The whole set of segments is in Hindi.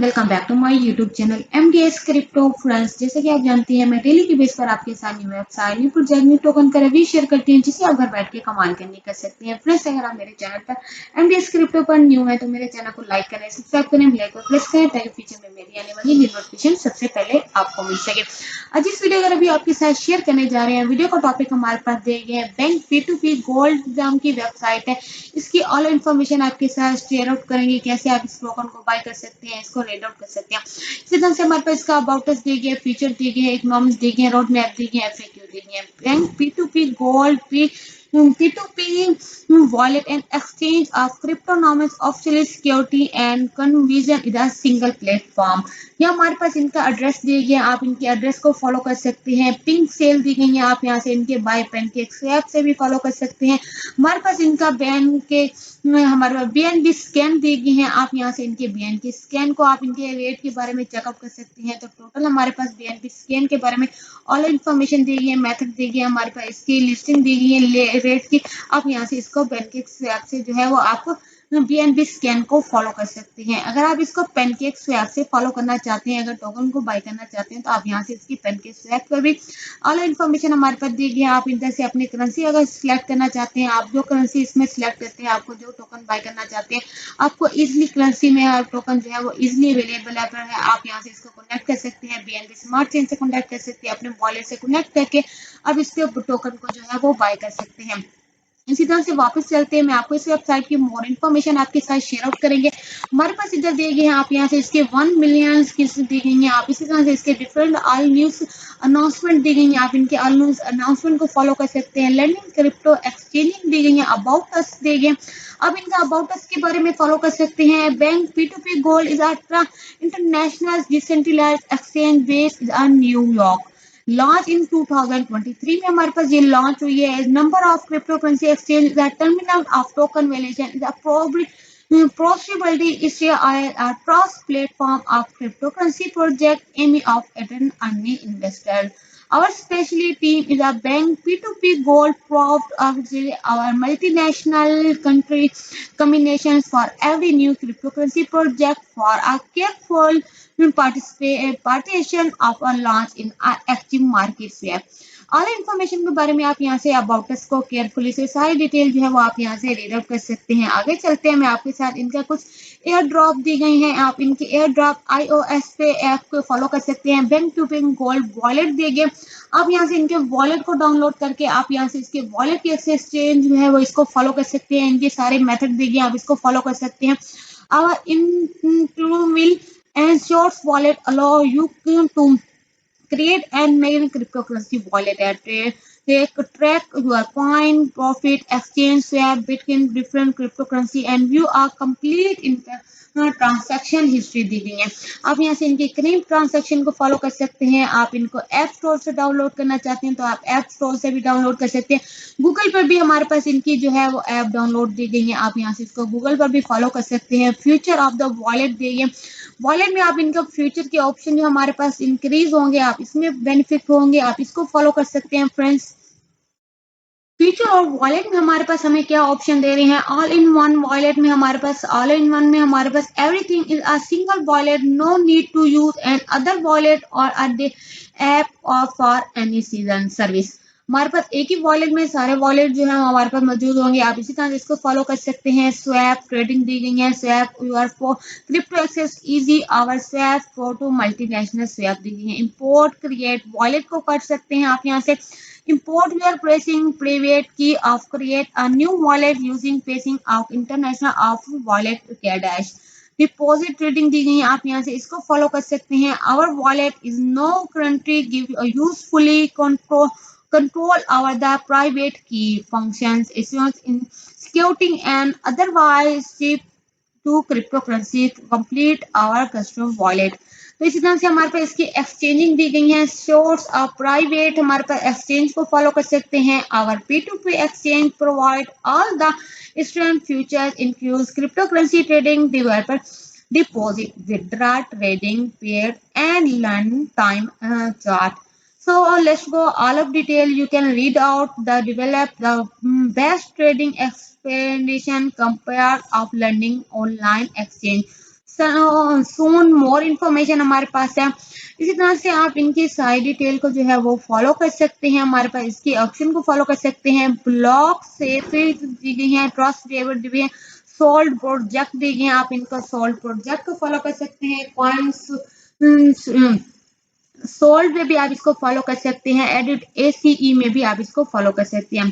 Welcome back to my YouTube channel MDS crypto friends. जैसे कि आप जानती हैं, मैं डेली की बेस पर आपके साथ new website new project new token का रिव्यू शेयर करती हूँ, जिसे आप घर बैठ के कमाल करनी कर सकती हैं। फ्रेंड्स, अगर आप मेरे चैनल पर MDS क्रिप्टो पर न्यू है तो मेरे चैनल को लाइक करें, सब्सक्राइब करें, बेल आइकन प्रेस करें ताकि फ्यूचर में मेरी आने वाली नोटिफिकेशन सबसे पहले आपको मिल सके। आज इस वीडियो अगर अभी आपके साथ शेयर करने जा रहे हैं, वीडियो का टॉपिक हमारे पास दिए गए हैं बैंक P2P गोल्ड नाम की वेबसाइट है। इसकी ऑल इन्फॉर्मेशन आपके साथ शेयर आउट करेंगे, कैसे आप इस टोकन को बाय कर सकते हैं, इसको रेड आउट कर सकते हैं। इसी तरह से हमारे पास इसका अबाउट अस दिए गए, फीचर दिए गए, इकोनॉमिक्स दिए गए, रोड मैप दिए गए, FAQ दिए गए। Bank P2P gold P2P wallet and exchange of cryptonomics officially security and conversion is a single platform। यहाँ हमारे पास इनका एड्रेस दिए गए, आप इनके एड्रेस को फॉलो कर सकते हैं। पिंक सेल दी गई है, आप यहाँ से इनके बाय पैनकेक स्वैप से भी फॉलो कर सकते हैं। हमारे पास इनका हमारे पास BNB स्कैन दी गई है, आप यहाँ से इनके BNB स्कैन को आप इनके रेट के बारे में चेकअप कर सकते हैं। तो टोटल हमारे पास BNB स्कैन के बारे में ऑल इन्फॉर्मेशन दी गई है, मेथड दी गई है, हमारे पास इसकी लिस्टिंग दी गई है रेट की। आप यहाँ से इसको पैनकेक स्वैप से जो है वो आप BNB स्कैन को फॉलो कर सकते हैं। अगर आप इसको पैनकेक स्वैप से फॉलो करना चाहते हैं, अगर टोकन को बाय करना चाहते हैं, तो आप यहाँ से इसकी पैनकेक स्वैप पर भी ऑल इन्फॉर्मेशन हमारे पास दी गई है। आप इधर से अपनी करेंसी अगर सिलेक्ट करना चाहते हैं, आप जो करेंसी इसमें सिलेक्ट करते हैं, आपको जो टोकन बाय करना चाहते हैं, आपको इजिली करेंसी में टोकन जो है वो इजिली अवेलेबल है। आप यहाँ से इसको कनेक्ट कर सकते हैं, BNB स्मार्ट चेन से कनेक्ट कर सकते हैं, अपने वॉलेट से कनेक्ट करके अब इसके टोकन को जो है वो बाय कर सकते हैं। इसी तरह से वापस चलते हैं, मैं आपको इस वेबसाइट की मोर इन्फॉर्मेशन आपके साथ शेयर आउट करेंगे। हमारे पास इधर दिए गए हैं, आप यहाँ से इसके 1 मिलियन किस्त दी गई हैं। आप इसी तरह से इसके डिफरेंट ऑल न्यूज अनाउंसमेंट दी गई हैं, आप इनके ऑल न्यूज अनाउंसमेंट को फॉलो कर सकते हैं। लर्निंग क्रिप्टो एक्सचेंजिंग दी गई है, अबाउट अस दिए गए। अब इनका अबाउट अस के बारे में फॉलो कर सकते हैं। Bank P2P gold is international decentralised exchange based in New York. Launch in 2023 में हमारे पास ये लॉन्च हुई है। Number of crypto currency exchange terminal of token valuation is possibility is a cross platform of cryptocurrency project aiming of earning investor. Our specialty team is a bank P2P gold prop of our multinational country combinations for every new cryptocurrency project for a careful participation of a launch in active markets web। All information के बारे में आप यहाँ से अबाउट अस को केयरफुली से सारी डिटेल जो है वो आप यहाँ से रीड आउट कर सकते हैं। आगे चलते हैं, मैं आपके साथ इनका कुछ एयर ड्रॉप दी गई हैं, आप इनके एयर ड्रॉप iOS पे ऐप को फॉलो कर सकते हैं। Bank to bank gold wallet दिए गए, आप यहाँ से इनके वॉलेट को डाउनलोड करके आप यहाँ से इसके वॉलेट की एक्सचेंज जो है वो इसको फॉलो कर सकते हैं। इनके सारे मेथड दिए गए, आप इसको फॉलो कर सकते हैं। our will and shorts wallet allow you to create and make cryptocurrency wallet at they track your coin, profit, exchange, swap between different cryptocurrency and view a complete transaction history दी गई है। आप यहाँ से इनके करीब ट्रांजैक्शन को फॉलो कर सकते हैं। आप इनको ऐप स्टोर से डाउनलोड करना चाहते हैं तो आप ऐप स्टोर से भी डाउनलोड कर सकते हैं। गूगल पर भी हमारे पास इनकी जो है वो ऐप डाउनलोड दी गई है, आप यहाँ से इसको गूगल पर भी फॉलो कर सकते हैं। फ्यूचर ऑफ द वॉलेट दी गई, वॉलेट में आप इनका फ्यूचर के ऑप्शन जो हमारे पास इंक्रीज होंगे, आप इसमें बेनिफिट होंगे, आप इसको फॉलो कर सकते हैं। फ्रेंड्स, फ्यूचर और वॉलेट में हमारे पास हमें क्या ऑप्शन दे रहे हैं। ऑल इन वन वॉलेट में हमारे पास everything is a single wallet, no need to use an other wallet और ऐप और फॉर एनी सीजन सर्विस। हमारे पास एक ही वॉलेट में सारे वॉलेट जो है हमारे पास मौजूद होंगे, आप इसी तरह इसको फॉलो कर सकते हैं। स्वैप ट्रेडिंग दी गई है, swap your for crypto access easy, our swap photo multinational swap दी गई है। इंपोर्ट क्रिएट वॉलेट को कर सकते हैं आप यहाँ से। Import we are pressing private key of create a new wallet using facing of international of wallet dash। Deposit trading दी गई है, आप यहाँ से इसको फॉलो कर सकते हैं। Our wallet is no currently give usefully control over the private key functions issues in securing and otherwise ship to cryptocurrency to complete our custom wallet। तो इसी तरह से हमारे पास इसकी एक्सचेंजिंग दी गई है। सोर्स ऑफ प्राइवेट, हमारे पास एक्सचेंज को फॉलो कर सकते हैं। Our P2P exchange provide all the student futures include crypto currency trading, developer deposit, withdraw trading, pair and learn time chart. So let's go all of detail. You can read out the develop the best trading explanation compare of learning online exchange soon more information हमारे पास है। इसी तरह से आप इनकी सारी डिटेल को जो है वो फॉलो कर सकते हैं। हमारे पास इसकी ऑप्शन को फॉलो कर सकते हैं। ब्लॉक से फिर दी गई है, ट्रस्ट दी गई है, सोल्ड प्रोजेक्ट दी गई है, आप इनका सोल्ड प्रोजेक्ट को फॉलो कर सकते हैं। कॉइन्स सोल्ड में भी आप इसको फॉलो कर सकते हैं। एडिट ACE में भी आप इसको फॉलो कर सकते हैं।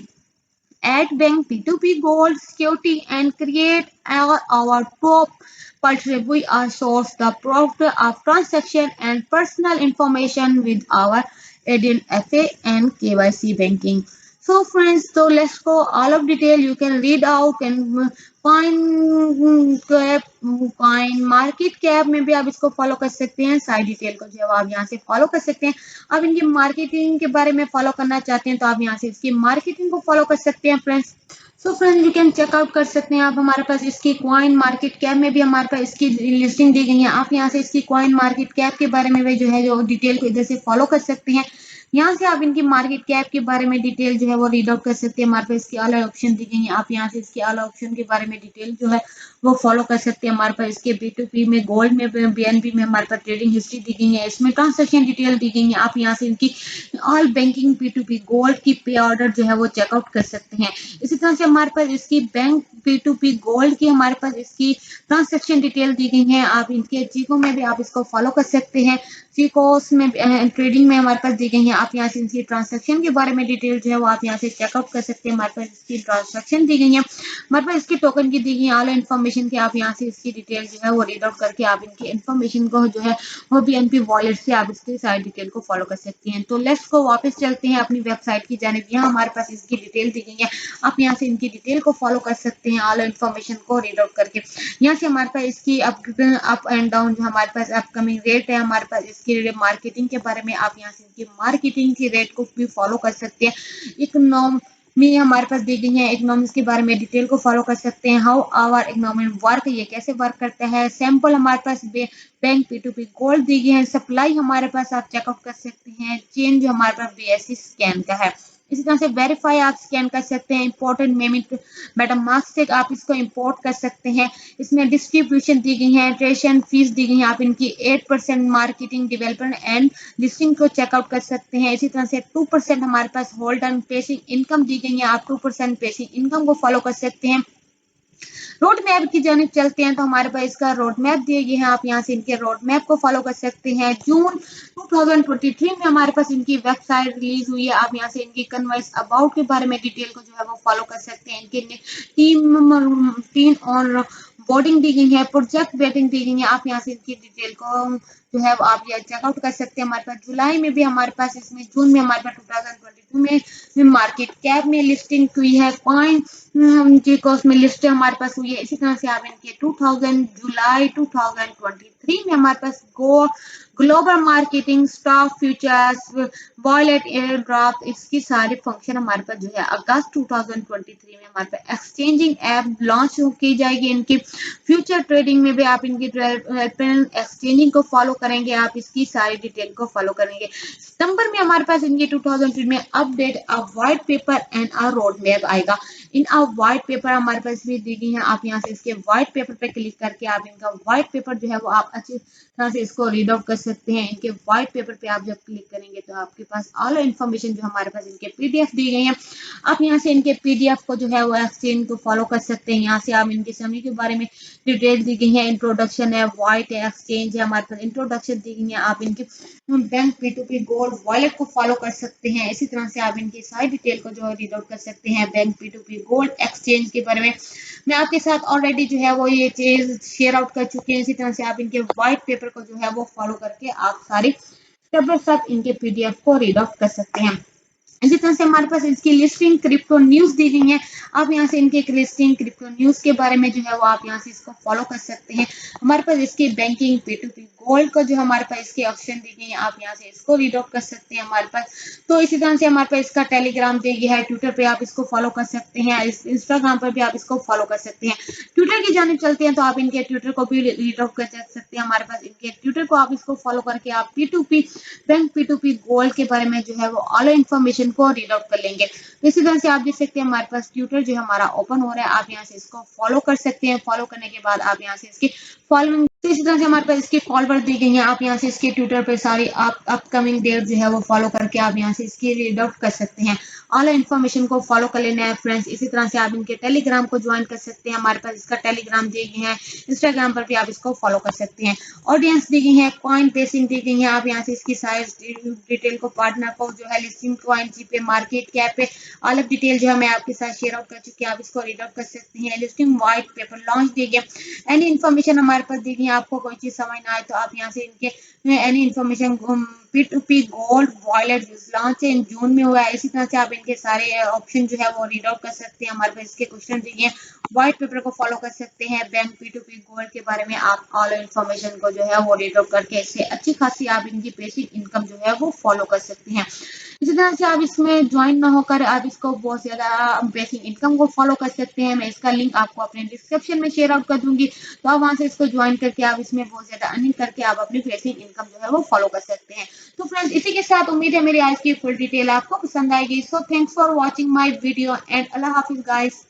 At Bank P2P Gold Security and create our top portfolio. We are source the profit of transaction and personal information with our add-in FA and KYC banking. So friends, so let's go all of detail. You can read out and coin market cap में भी आप इसको फॉलो कर सकते हैं। सारी डिटेल को जो है आप यहाँ से फॉलो कर सकते हैं। अब इनकी मार्केटिंग के बारे में फॉलो करना चाहते हैं तो आप यहाँ से इसकी मार्केटिंग को फॉलो कर सकते हैं friends. So friends, you can checkout कर सकते हैं आप। हमारे पास इसकी कॉइन मार्केट कैप में भी हमारे पास इसकी लिस्टिंग दी गई है। आप यहाँ से इसकी कॉइन मार्केट कैप के बारे में भी जो है जो डिटेल को इधर से फॉलो कर सकते हैं। यहाँ से आप इनकी मार्केट कैप के बारे में डिटेल जो है वो रीड आउट कर सकते हैं। हमारे पास इसकी अलग ऑप्शन दी गई है। आप यहाँ से इसके अलग ऑप्शन के बारे में डिटेल जो है वो फॉलो कर सकते हैं। हमारे पास इसके B2P में, गोल्ड में, BNB में हमारे पास ट्रेडिंग हिस्ट्री दी गई है। इसमें ट्रांजेक्शन डिटेल दी गई है। आप यहाँ से इनकी ऑल बैंकिंग P2P गोल्ड की पे ऑर्डर जो है वो चेकआउट कर सकते हैं। इसी तरह से हमारे पास इसकी बैंक P2P गोल्ड की हमारे पास इसकी ट्रांजेक्शन डिटेल दी गई है। आप इनके चीको में भी आप इसको फॉलो कर सकते हैं। चीकोस में ट्रेडिंग में हमारे पास दी गई है। आप यहाँ से इसकी ट्रांजेक्शन के बारे में डिटेल जो है वो आप यहाँ से चेकआउट कर सकते हैं। हमारे पास इसकी ट्रांजेक्शन दी गई है। हमारे पास इसके टोकन की दी गई है ऑल इन्फॉर्मेशन की। आप यहाँ से इसकी डिटेल जो है वो रीड आउट करके आप इनकी इन्फॉर्मेशन को जो है वो BNB वॉलेट से आप इसकी सारी डिटेल को फॉलो कर सकती हैं। तो लेट्स को वापस चलते हैं अपनी वेबसाइट की जानिब। यहाँ हमारे पास इसकी डिटेल दी गई है। आप यहाँ से इनकी डिटेल को फॉलो कर सकते हैं ऑल इन्फॉर्मेशन को रीड आउट करके। यहाँ से हमारे पास इसकी अप एंड डाउन जो हमारे पास अपकमिंग रेट है, हमारे पास इसकी मार्केटिंग के बारे में आप यहाँ से इनकी मार्केटिंग की रेट को भी फॉलो कर सकते हैं। इकोनॉमी हमारे पास दी गई है। इकोनॉमिक्स के बारे में डिटेल को फॉलो कर सकते हैं। हाउ आवर इकोनॉमी वर्क, ये कैसे वर्क करता है। सैंपल हमारे पास बैंक P2P गोल्ड दी गई है। सप्लाई हमारे पास आप चेकआउट कर सकते हैं। चेंज हमारे पास BSC स्कैन का है। इसी तरह से वेरीफाई आप स्कैन कर सकते हैं। इंपोर्टेंट मेटामास्क से आप इसको इंपोर्ट कर सकते हैं। इसमें डिस्ट्रीब्यूशन दी गई है, ट्रेशन फीस दी गई है। आप इनकी 8% मार्केटिंग, डेवलपमेंट एंड लिस्टिंग को चेकआउट कर सकते हैं। इसी तरह से 2% हमारे पास होल्ड एंड पेसिंग इनकम दी गई है। आप 2% पेसिंग इनकम को फॉलो कर सकते हैं। रोड मैप की जानिब चलते हैं तो हमारे पास इसका रोड मैप दिए गए हैं। आप यहाँ से इनके रोड मैप को फॉलो कर सकते हैं। जून 2023 में हमारे पास इनकी वेबसाइट रिलीज हुई है। आप यहाँ से इनकी कन्वर्स अबाउट के बारे में डिटेल को जो है वो फॉलो कर सकते हैं। इनके टीम और बोर्डिंग दी गई है, प्रोजेक्ट बेटिंग दी गई है। आप यहाँ से इनकी डिटेल को जो है आप ये चेकआउट कर सकते हैं। हमारे पास जुलाई में भी हमारे पास इसमें, जून में हमारे पास 2022 में मार्केट कैप में लिस्टिंग हुई है। कॉइन जी कॉस्ट में लिस्ट हमारे पास हुई है। इसी तरह से आप इनके जुलाई 2023 में हमारे पास global marketing, stock futures, wallet, airdrop, इसकी सारी फंक्शन हमारे पास जो है अगस्त 2023 में हमारे पास एक्सचेंजिंग ऐप लॉन्च की जाएगी। इनकी फ्यूचर ट्रेडिंग में भी आप इनकी एक्सचेंजिंग को फॉलो करेंगे। आप इसकी सारी डिटेल को फॉलो करेंगे। सितंबर में हमारे पास इनकी 2003 में update a white paper and a road map आएगा। इन अ व्हाइट पेपर हमारे पास भी दी गई है। आप यहाँ से इसके व्हाइट पेपर पे क्लिक करके आप इनका व्हाइट पेपर जो है वो आप अच्छी तरह से इसको रीड आउट कर सकते हैं। इनके व्हाइट पेपर पे आप जब क्लिक करेंगे तो आपके पास ऑल इन्फॉर्मेशन जो हमारे पास इनके PDF दी गई है। आप यहाँ से इनके PDF को जो है वो एक्सचेंज को फॉलो कर सकते हैं। यहाँ से आप इनके समय के बारे में डिटेल दी गई है। इंट्रोडक्शन है, व्हाइट है, एक्सचेंज है, हमारे पास इंट्रोडक्शन दी गई है। आप इनके बैंक P2P गोल्ड वॉलेट को फॉलो कर सकते हैं। इसी तरह से आप इनकी सारी डिटेल को जो है रीड आउट कर सकते हैं। बैंक P2P गोल्ड एक्सचेंज के बारे में मैं आपके साथ ऑलरेडी जो है वो ये चीज शेयर आउट कर चुके हैं। इसी तरह से आप इनके व्हाइट पेपर को जो है वो फॉलो करके आप सारी स्टेप बाय स्टेप इनके PDF को रीड आउट कर सकते हैं। इसी तरह से हमारे पास इसकी लिस्टिंग क्रिप्टो न्यूज दी गई है। आप यहाँ से इनके लिस्टिंग क्रिप्टो न्यूज के बारे में जो है वो आप यहाँ से इसको फॉलो कर सकते हैं। हमारे पास इसकी बैंकिंग P2P गोल्ड का जो हमारे पास इसके ऑप्शन दी गई है। आप यहाँ से इसको रीड आउट कर सकते हैं हमारे पास। तो इसी तरह से हमारे पास इसका टेलीग्राम दी गया है, ट्विटर पे आप इसको फॉलो कर सकते हैं, इंस्टाग्राम पर भी आप इसको फॉलो कर सकते हैं। ट्विटर की जानिब चलते हैं तो आप इनके ट्विटर को भी रीड आउट कर सकते हैं। हमारे पास इनके ट्विटर को आप इसको फॉलो करके आप बैंक P2P गोल्ड के बारे में जो है वो ऑल इन्फॉर्मेशन को रीड आउट कर लेंगे। तो इसी तरह से आप देख सकते हैं हमारे पास ट्विटर जो हमारा ओपन हो रहा है। आप यहाँ से इसको फॉलो कर सकते हैं। फॉलो करने के बाद आप यहाँ से इसकी फॉलोइंग तो इसी तरह से हमारे पास इसकी फॉरवर्ड दी गई है। आप यहाँ से इसके ट्विटर पे सारी आप अपकमिंग डेट जो है वो फॉलो करके आप यहाँ से इसकी रीड आउट कर सकते हैं। ऑल इन्फॉर्मेशन को फॉलो कर लेना है फ्रेंड्स। इसी तरह से आप इनके टेलीग्राम को ज्वाइन कर सकते हैं। हमारे पास इसका टेलीग्राम दी गई है। इंस्टाग्राम पर भी आप इसको फॉलो कर सकते हैं। ऑडियंस दी गई है, कॉइन बेसिंग दी गई है। आप यहाँ से इसकी सारी डिटेल को, पार्टनर को जो है, लिस्टिंग कॉइन पे, मार्केट कैप पे, ऑल डिटेल जो है मैं आपके साथ शेयर आउट कर चुकी हूँ। आप इसको रीड आउट कर सकते हैं। लिस्टिंग व्हाइट पेपर लॉन्च दी गई, एनी इन्फॉर्मेशन हमारे पास दी गई है। आपको कोई चीज समझ ना आए तो आप यहाँ से इनके any information P2P gold wallet launch in June में हुआ है। इसी तरह से आप इनके सारे ऑप्शन जो है वो रीड आउट कर सकते हैं। हमारे पास इसके क्वेश्चन दिए हैं। व्हाइट पेपर को फॉलो कर सकते हैं। बैंक P2P गोल्ड के बारे में आप ऑल इन्फॉर्मेशन को जो है वो रीड आउट करके इससे अच्छी खासी आप इनकी बेसिक इनकम जो है वो फॉलो कर सकते हैं। इसी तरह से आप इसमें ज्वाइन ना होकर आप इसको बहुत ज़्यादा बेसिक इनकम को फॉलो कर सकते हैं। मैं इसका लिंक आपको अपने डिस्क्रिप्शन में शेयर आउट कर दूंगी, तो आप वहां से इसको ज्वाइन करके आप इसमें बहुत ज़्यादा अर्निंग करके आप अपनी बेसिक इनकम जो है वो फॉलो कर सकते हैं। तो फ्रेंड्स, इसी के साथ उम्मीद है मेरी आज की फुल डिटेल आपको पसंद आएगी। So thanks for watching my video and Allah Hafiz guys.